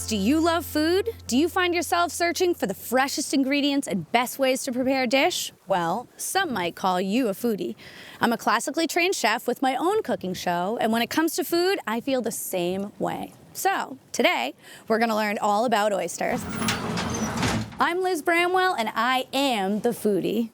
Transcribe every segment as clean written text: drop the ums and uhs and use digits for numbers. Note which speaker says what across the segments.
Speaker 1: Do you love food? Do you find yourself searching for the freshest ingredients and best ways to prepare a dish? Well, some might call you a foodie. I'm a classically trained chef with my own cooking show, and when it comes to food, I feel the same way. So, today, we're gonna learn all about oysters. I'm Liz Bramwell, and I am the foodie.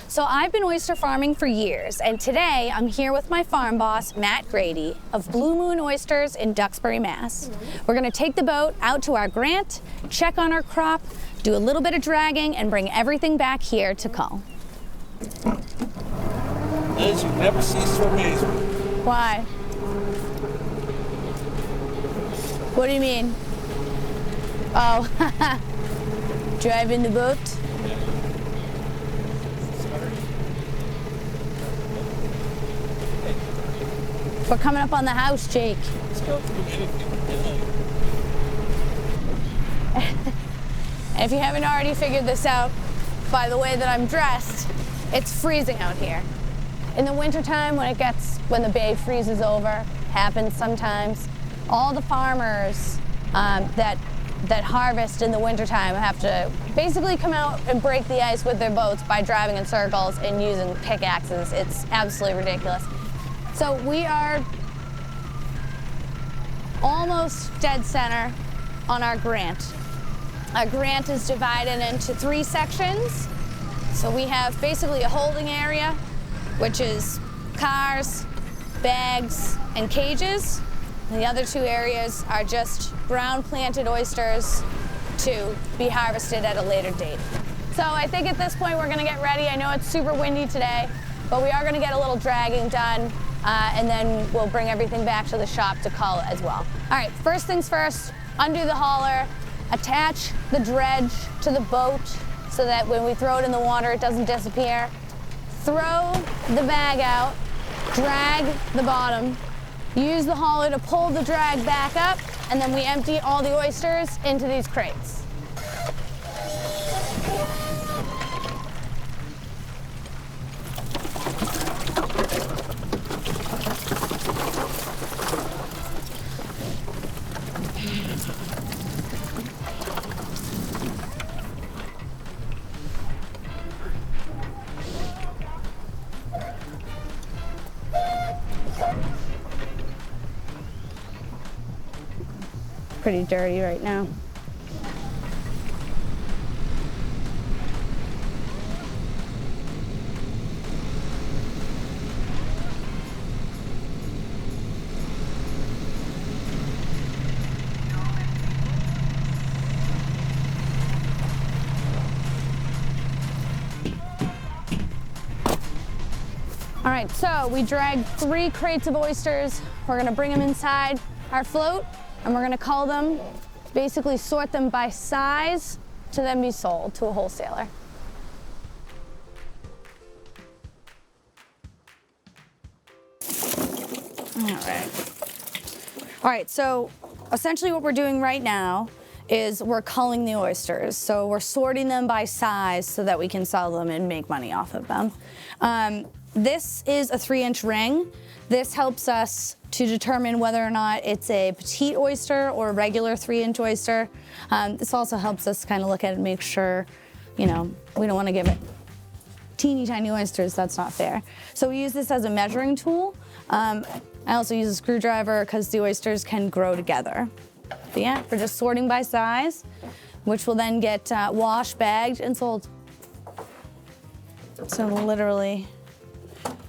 Speaker 1: So I've been oyster farming for years, and today I'm here with my farm boss, Matt Grady, of Blue Moon Oysters in Duxbury, Mass. We're gonna take the boat out to our grant, check on our crop, do a little bit of dragging, and bring everything back here to cull.
Speaker 2: Liz, you never cease to amaze me.
Speaker 1: Why? What do you mean? Oh, driving the boat? We're coming up on the house, Jake.
Speaker 2: Let's go through anything.
Speaker 1: If you haven't already figured this out by the way that I'm dressed, it's freezing out here. In the wintertime, when the bay freezes over, happens sometimes, all the farmers that harvest in the wintertime have to basically come out and break the ice with their boats by driving in circles and using pickaxes. It's absolutely ridiculous. So we are almost dead center on our grant. Our grant is divided into 3 sections. So we have basically a holding area, which is cars, bags, and cages. And the other 2 areas are just ground planted oysters to be harvested at a later date. So I think at this point we're gonna get ready. I know it's super windy today, but we are gonna get a little dragging done. And then we'll bring everything back to the shop to cull as well. All right, first things first, undo the hauler, attach the dredge to the boat so that when we throw it in the water, it doesn't disappear. Throw the bag out, drag the bottom, use the hauler to pull the drag back up, and then we empty all the oysters into these crates. Pretty dirty right now. All right, so we dragged 3 crates of oysters. We're gonna bring them inside our float, and we're gonna cull them, basically sort them by size to then be sold to a wholesaler. All right, so essentially what we're doing right now is we're culling the oysters. So we're sorting them by size so that we can sell them and make money off of them. This is a 3-inch ring. This helps us to determine whether or not it's a petite oyster or a regular 3-inch oyster. This also helps us kind of look at it and make sure, we don't want to give it teeny tiny oysters. That's not fair. So we use this as a measuring tool. I also use a screwdriver because the oysters can grow together. But yeah, we're just sorting by size, which will then get washed, bagged, and sold. So literally.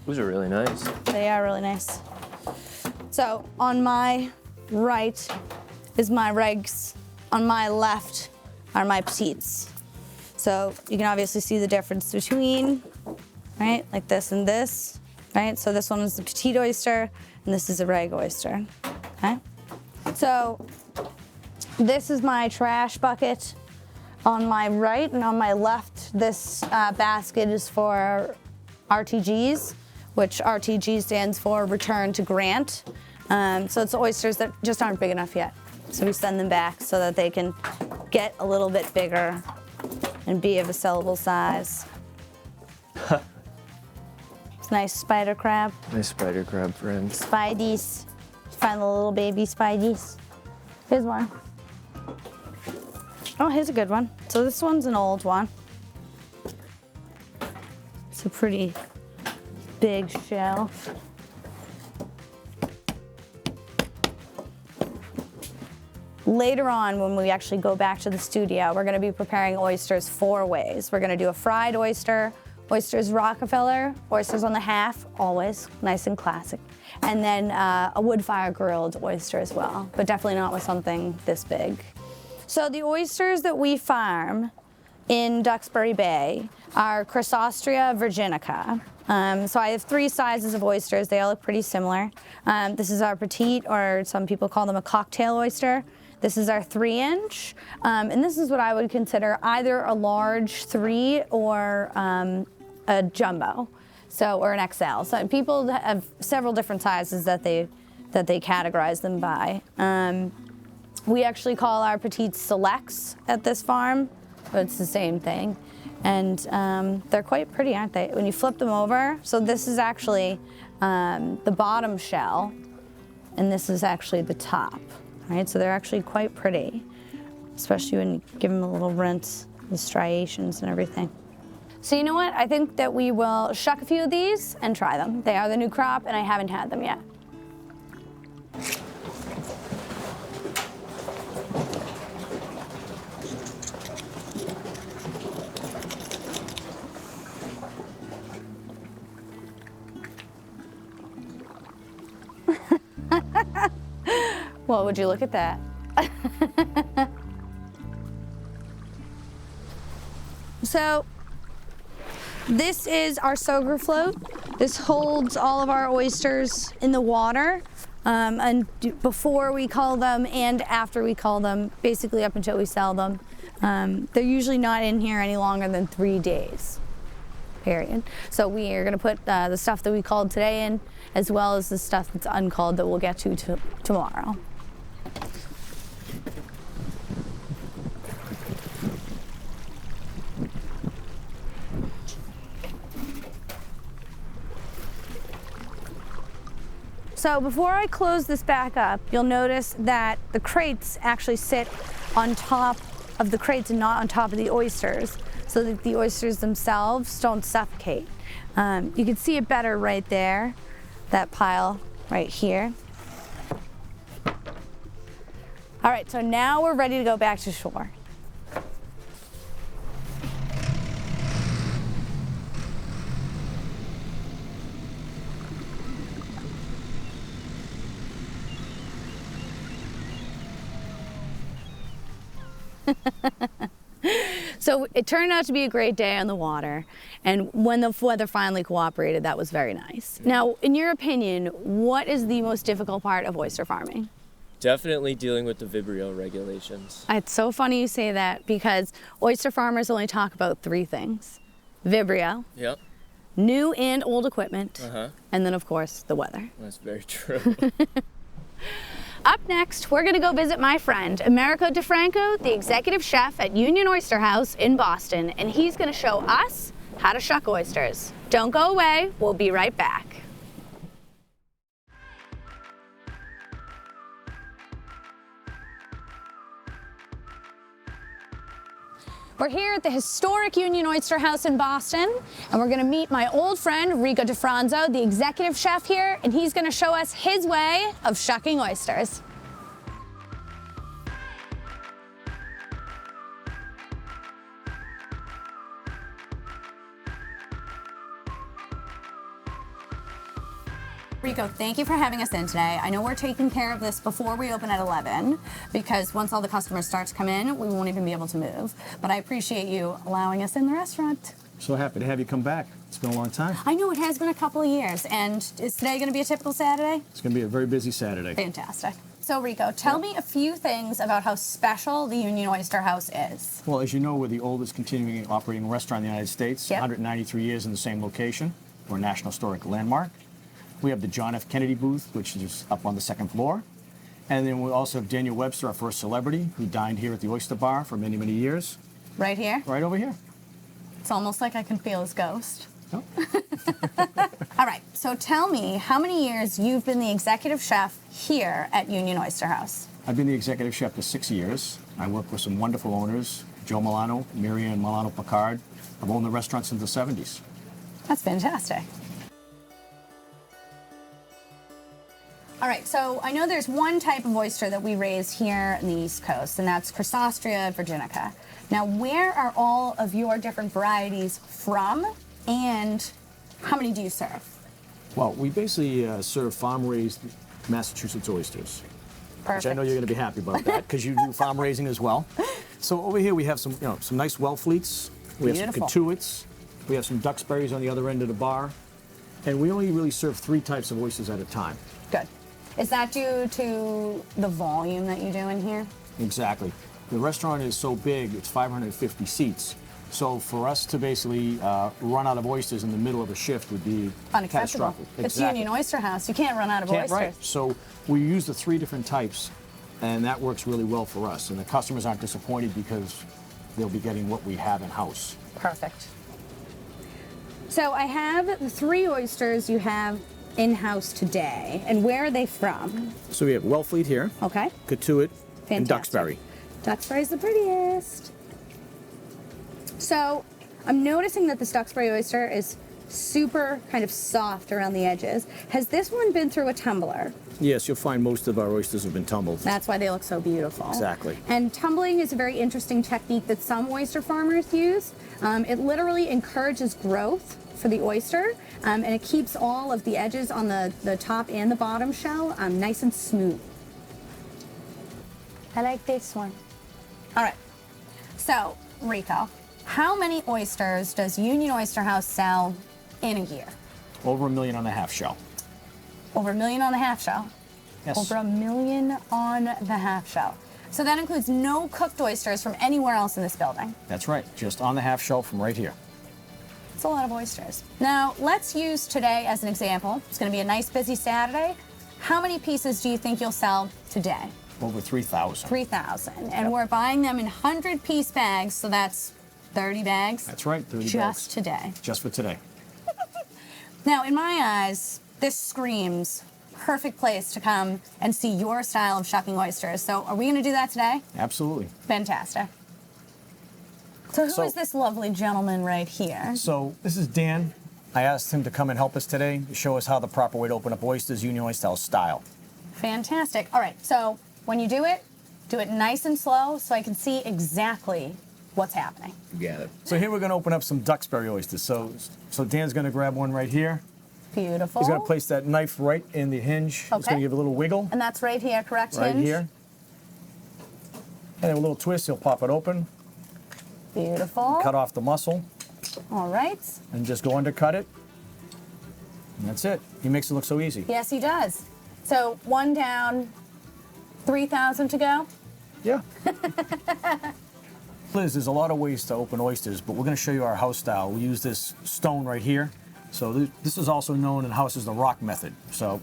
Speaker 3: Those are really nice.
Speaker 1: They are really nice. So on my right is my regs. On my left are my petites. So you can obviously see the difference between, right, like this and this, right? So this one is the petite oyster, and this is a reg oyster, okay? So This is my trash bucket on my right, and on my left, this basket is for RTGs, which RTG stands for Return to Grant. So it's oysters that just aren't big enough yet. So we send them back so that they can get a little bit bigger and be of a sellable size. It's nice spider crab.
Speaker 3: Nice spider crab, friends.
Speaker 1: Spideys. Find the little baby spideys. Here's one. Oh, here's a good one. So this one's an old one. It's a pretty big shell. Later on, when we actually go back to the studio, we're going to be preparing oysters 4 ways. We're going to do a fried oyster, oysters Rockefeller, oysters on the half, always nice and classic, and then a wood fire grilled oyster as well, but definitely not with something this big. So the oysters that we farm in Duxbury Bay are Chrysostrea virginica. So I have 3 sizes of oysters. They all look pretty similar. This is our petite, or some people call them a cocktail oyster. This is our 3-inch, and this is what I would consider either a large 3 or a jumbo, or an XL. So people have several different sizes that they categorize them by. We actually call our petites selects at this farm, but it's the same thing. And they're quite pretty, aren't they? When you flip them over, so this is actually the bottom shell, and this is actually the top, right? So they're actually quite pretty, especially when you give them a little rinse, the striations and everything. So you know what? I think that we will shuck a few of these and try them. They are the new crop, and I haven't had them yet. Well, would you look at that? So this is our Oyster Float. This holds all of our oysters in the water, and before we cull them and after we cull them, basically up until we sell them. They're usually not in here any longer than 3 days, period. So we are going to put the stuff that we culled today in, as well as the stuff that's unculled that we'll get to tomorrow. So before I close this back up, you'll notice that the crates actually sit on top of the crates and not on top of the oysters, so that the oysters themselves don't suffocate. You can see it better right there, that pile right here. All right, so now we're ready to go back to shore. So it turned out to be a great day on the water, and when the weather finally cooperated, that was very nice. Now, in your opinion, what is the most difficult part of oyster farming?
Speaker 3: Definitely dealing with the Vibrio regulations.
Speaker 1: It's so funny you say that, because oyster farmers only talk about 3 things: Vibrio,
Speaker 3: Yep.
Speaker 1: new and old equipment, and then of course the weather.
Speaker 3: That's very true.
Speaker 1: Up next, we're going to go visit my friend, Americo DeFranco, the executive chef at Union Oyster House in Boston, and he's going to show us how to shuck oysters. Don't go away. We'll be right back. We're here at the historic Union Oyster House in Boston, and we're going to meet my old friend, Rico DeFranco, the executive chef here, and he's going to show us his way of shucking oysters. Rico, thank you for having us in today. I know we're taking care of this before we open at 11, because once all the customers start to come in, we won't even be able to move. But I appreciate you allowing us in the restaurant.
Speaker 4: So happy to have you come back. It's been a long time.
Speaker 1: I know it has been a couple of years, and is today going to be a typical Saturday?
Speaker 4: It's going to be a very busy Saturday.
Speaker 1: Fantastic. So Rico, tell me a few things about how special the Union Oyster House is.
Speaker 4: Well, as you know, we're the oldest continuing operating restaurant in the United States,
Speaker 1: Yep.
Speaker 4: 193 years in the same location. We're a National Historic Landmark. We have the John F. Kennedy booth, which is up on the second floor. And then we also have Daniel Webster, our first celebrity, who dined here at the Oyster Bar for many, many years.
Speaker 1: Right here?
Speaker 4: Right over here.
Speaker 1: It's almost like I can feel his ghost.
Speaker 4: Oh.
Speaker 1: All right, so tell me how many years you've been the executive chef here at Union Oyster House.
Speaker 4: I've been the executive chef for 6 years. I work with some wonderful owners, Joe Milano, Marianne Milano-Picard. I've owned the restaurant since the 70s.
Speaker 1: That's fantastic. All right, so I know there's one type of oyster that we raise here in the East Coast, and that's Chrysostrea virginica. Now, where are all of your different varieties from, and how many do you serve?
Speaker 4: Well, we basically serve farm-raised Massachusetts oysters.
Speaker 1: Perfect.
Speaker 4: Which I know you're going to be happy about that because you do farm raising as well. So over here we have some, some nice well fleets. We have some
Speaker 1: Beautiful.
Speaker 4: Catuits. We have some Duxbury's on the other end of the bar, and we only really serve 3 types of oysters at a time.
Speaker 1: Good. Is that due to the volume that you do in here?
Speaker 4: Exactly. The restaurant is so big; it's 550 seats. So for us to basically run out of oysters in the middle of a shift would be
Speaker 1: Unacceptable.
Speaker 4: catastrophic.
Speaker 1: It's Union Oyster House. You can't run out of oysters.
Speaker 4: Right. So we use the 3 different types, and that works really well for us. And the customers aren't disappointed because they'll be getting what we have in house.
Speaker 1: Perfect. So I have the 3 oysters you have in-house today, and where are they from?
Speaker 4: So we have Wellfleet here,
Speaker 1: Okay.
Speaker 4: Catuit,
Speaker 1: Fantastic.
Speaker 4: and Duxbury.
Speaker 1: Duxbury's the prettiest. So I'm noticing that this Duxbury oyster is super kind of soft around the edges. Has this one been through a tumbler?
Speaker 4: Yes, you'll find most of our oysters have been tumbled.
Speaker 1: That's why they look so beautiful.
Speaker 4: Exactly.
Speaker 1: And tumbling is a very interesting technique that some oyster farmers use. It literally encourages growth for the oyster, and it keeps all of the edges on the top and the bottom shell nice and smooth. I like this one. All right, so Rico, how many oysters does Union Oyster House sell in a year?
Speaker 4: Over 1.5 million shell.
Speaker 1: Over 1.5 million on the half shell?
Speaker 4: Yes.
Speaker 1: Over 1 million on the half shell. So that includes no cooked oysters from anywhere else in this building.
Speaker 4: That's right, just on the half shell from right here.
Speaker 1: It's a lot of oysters. Now, let's use today as an example. It's going to be a nice busy Saturday. How many pieces do you think you'll sell today?
Speaker 4: Over 3,000.
Speaker 1: 3,000. And
Speaker 4: Yep.
Speaker 1: we're buying them in 100-piece bags, so that's 30 bags.
Speaker 4: That's right, 30
Speaker 1: Just
Speaker 4: bags.
Speaker 1: today.
Speaker 4: Just for today.
Speaker 1: Now, in my eyes, this screams perfect place to come and see your style of shucking oysters. So are we going to do that today?
Speaker 4: Absolutely.
Speaker 1: Fantastic. So who is this lovely gentleman right here?
Speaker 4: So this is Dan. I asked him to come and help us today to show us how the proper way to open up oysters, Union Oyster House style.
Speaker 1: Fantastic. All right, so when you do it nice and slow so I can see exactly what's happening.
Speaker 4: You got it. So here we're going to open up some Duxbury oysters. So Dan's going to grab one right here.
Speaker 1: Beautiful.
Speaker 4: He's going to place that knife right in the hinge.
Speaker 1: Okay.
Speaker 4: It's going to give a little wiggle.
Speaker 1: And that's right here, correct,
Speaker 4: Right
Speaker 1: hinge?
Speaker 4: here. And then a little twist, he'll pop it open,
Speaker 1: Beautiful.
Speaker 4: cut off the muscle,
Speaker 1: All right.
Speaker 4: and just go undercut it. And that's it. He makes it look so easy.
Speaker 1: Yes, he does. So one down, 3,000 to go.
Speaker 4: Yeah. Liz, there's a lot of ways to open oysters, but we're going to show you our house style. We use this stone right here. So this is also known in the house as the rock method. So,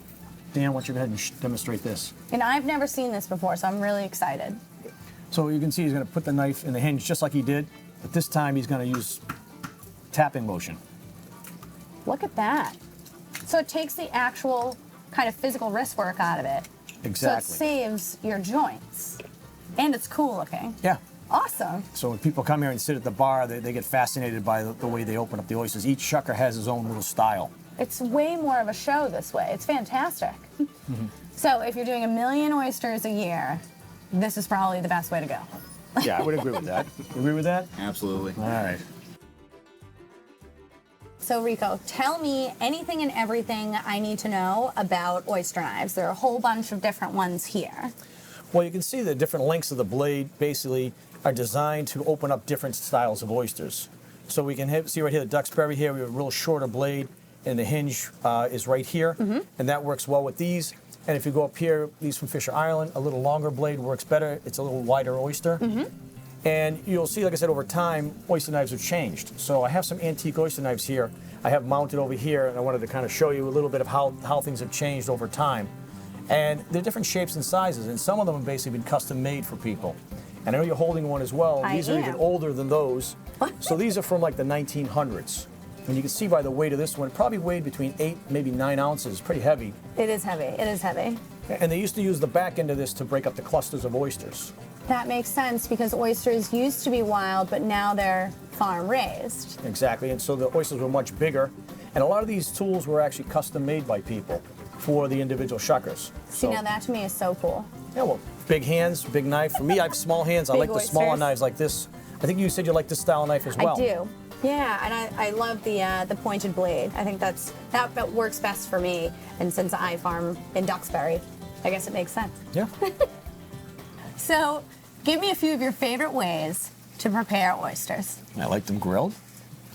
Speaker 4: Dan, why don't you go ahead and demonstrate this?
Speaker 1: And I've never seen this before, so I'm really excited.
Speaker 4: So you can see he's going to put the knife in the hinge just like he did, but this time he's going to use tapping motion.
Speaker 1: Look at that. So it takes the actual kind of physical wrist work out of it.
Speaker 4: Exactly.
Speaker 1: So it saves your joints. And it's cool looking.
Speaker 4: Yeah.
Speaker 1: Awesome.
Speaker 4: So when people come here and sit at the bar, they get fascinated by the way they open up the oysters. Each shucker has his own little style.
Speaker 1: It's way more of a show this way. It's fantastic. So if you're doing 1 million oysters a year, this is probably the best way to go.
Speaker 4: Yeah, I would agree with that. You agree with that?
Speaker 5: Absolutely.
Speaker 4: All right.
Speaker 1: So Rico, tell me anything and everything I need to know about oyster knives. There are a whole bunch of different ones here.
Speaker 4: Well, you can see the different lengths of the blade basically are designed to open up different styles of oysters. So we can see right here the Duxbury here. We have a real shorter blade, and the hinge is right here, and that works well with these. And if you go up here, these from Fisher Island, a little longer blade works better. It's a little wider oyster. And you'll see, like I said, over time, oyster knives have changed. So I have some antique oyster knives here. I have mounted over here, and I wanted to kind of show you a little bit of how things have changed over time. And they're different shapes and sizes, and some of them have basically been custom made for people. And I know you're holding one as well. These are even older than those. So these are from like the 1900s. And you can see by the weight of this one, it probably weighed between 8, maybe 9 ounces. Pretty heavy.
Speaker 5: It is heavy. It is heavy.
Speaker 4: And they used to use the back end of this to break up the clusters of oysters.
Speaker 5: That makes sense because oysters used to be wild, but now they're farm raised.
Speaker 4: Exactly, and so the oysters were much bigger. And a lot of these tools were actually custom made by people for the individual shuckers.
Speaker 5: See, now that to me is so cool.
Speaker 4: Yeah, well, big hands, big knife. For me, I have small hands. I
Speaker 5: Big
Speaker 4: like the smaller
Speaker 5: oysters.
Speaker 4: knives like this. I think you said you like this style of knife as well.
Speaker 5: I do. Yeah, and I love the pointed blade. I think that works best for me. And since I farm in Duxbury, I guess it makes sense.
Speaker 4: Yeah.
Speaker 5: So, give me a few of your favorite ways to prepare oysters.
Speaker 4: I like them grilled.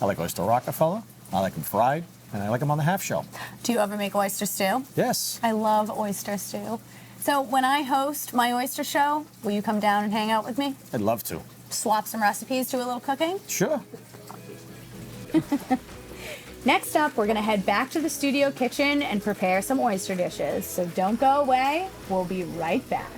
Speaker 4: I like oyster Rockefeller. I like them fried. And I like them on the half shell.
Speaker 5: Do you ever make oyster stew?
Speaker 4: Yes.
Speaker 5: I love oyster stew. So when I host my oyster show, will you come down and hang out with me?
Speaker 4: I'd love to.
Speaker 5: Swap some recipes, do a little cooking?
Speaker 4: Sure.
Speaker 5: Next up, we're gonna head back to the studio kitchen and prepare some oyster dishes. So don't go away, we'll be right back.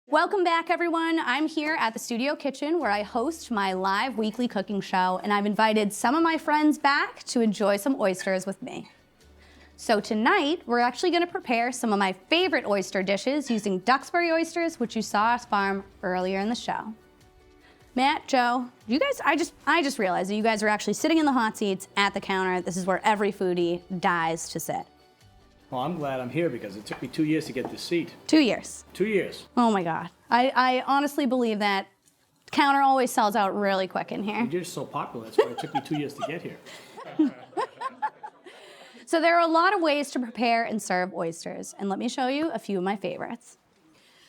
Speaker 1: Welcome back, everyone. I'm here at the studio kitchen where I host my live weekly cooking show, and I've invited some of my friends back to enjoy some oysters with me. So tonight, we're actually gonna prepare some of my favorite oyster dishes using Duxbury oysters, which you saw us farm earlier in the show. Matt, Joe, you guys, I just realized that you guys are actually sitting in the hot seats at the counter. This is where every foodie dies to sit.
Speaker 4: Well, I'm glad I'm here because it took me 2 years to get this seat.
Speaker 1: 2 years.
Speaker 4: 2 years.
Speaker 1: Oh my God. I honestly believe that counter always sells out really quick in here.
Speaker 4: You're just so popular, that's why it took me 2 years to get here.
Speaker 1: So there are a lot of ways to prepare and serve oysters, and let me show you a few of my favorites.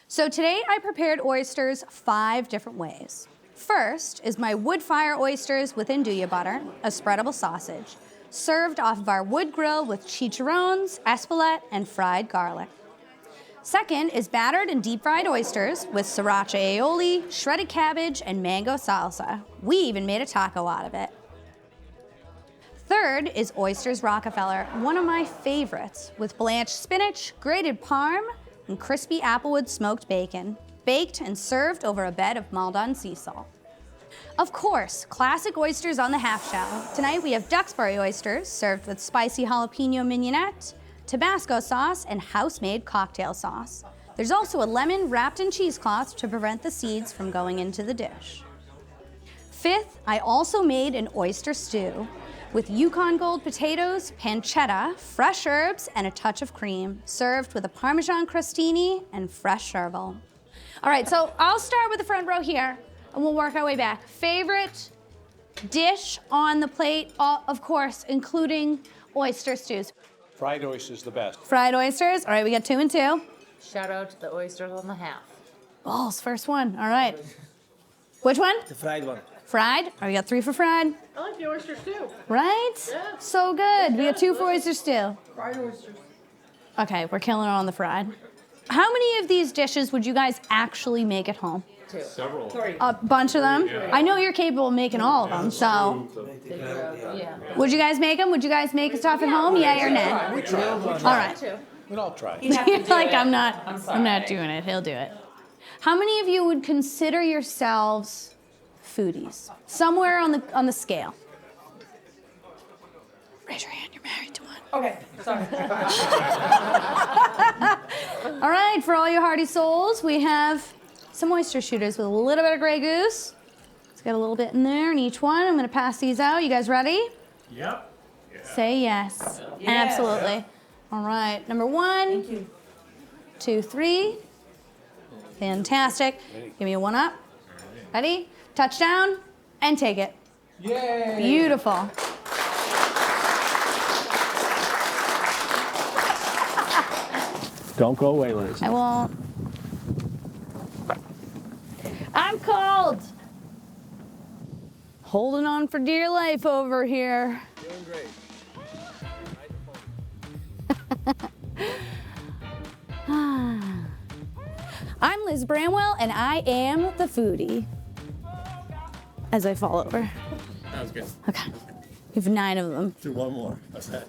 Speaker 1: So today I prepared oysters 5 different ways. First is my wood fire oysters with andouille butter, a spreadable sausage, served off of our wood grill with chicharrones, espelette, and fried garlic. Second is battered and deep fried oysters with sriracha aioli, shredded cabbage, and mango salsa. We even made a taco out of it. Third is Oysters Rockefeller, one of my favorites, with blanched spinach, grated parm, and crispy applewood smoked bacon, baked and served over a bed of Maldon sea salt. Of course, classic oysters on the half shell. Tonight we have Duxbury oysters served with spicy jalapeno mignonette, Tabasco sauce, and house-made cocktail sauce. There's also a lemon wrapped in cheesecloth to prevent the seeds from going into the dish. Fifth, I also made an oyster stew with Yukon Gold potatoes, pancetta, fresh herbs, and a touch of cream, served with a Parmesan crostini and fresh chervil. All right, so I'll start with the front row here, and we'll work our way back. Favorite dish on the plate, of course, including oyster stews.
Speaker 2: Fried oyster's the best.
Speaker 1: Fried oysters. All right, we got 2 and 2.
Speaker 6: Shout out to the oysters on the half.
Speaker 1: Balls, first one. All right. Which one?
Speaker 2: The fried one.
Speaker 1: Fried. All right, we got 3 for fried.
Speaker 6: I like the oysters too.
Speaker 1: Right?
Speaker 6: Yeah.
Speaker 1: So good. We got 2 for oyster stew.
Speaker 6: Fried oysters.
Speaker 1: Okay, we're killing it on the fried. How many of these dishes would you guys actually make at home?
Speaker 6: 2.
Speaker 2: Several.
Speaker 6: 3.
Speaker 1: A bunch of them? I know you're capable of making all of them, so.
Speaker 6: Yeah.
Speaker 1: Would you guys make them? Would you guys make stuff at home? Yeah or nay?
Speaker 2: We try.
Speaker 1: All right.
Speaker 2: We'll all try.
Speaker 1: You're like, I'm not doing it. He'll do it. How many of you would consider yourselves foodies? Somewhere on the scale. Raise your hand. You're married to one.
Speaker 6: Okay, sorry.
Speaker 1: All right, for all you hearty souls, we have some oyster shooters with a little bit of Grey Goose. Let's get a little bit in there in each one. I'm going to pass these out. You guys ready?
Speaker 2: Yep.
Speaker 1: Say yes. Absolutely. All right, number 1, 2, 3. Fantastic. Give me a 1 up. Ready? Touchdown, and take it.
Speaker 2: Yay!
Speaker 1: Beautiful.
Speaker 2: Don't go away, Liz.
Speaker 1: I won't. I'm cold. Holding on for dear life over here.
Speaker 3: Doing great.
Speaker 1: I'm Liz Bramwell, and I am the foodie. As I fall over.
Speaker 3: That was good.
Speaker 1: Okay. We have 9 of them.
Speaker 3: Do one more. Okay.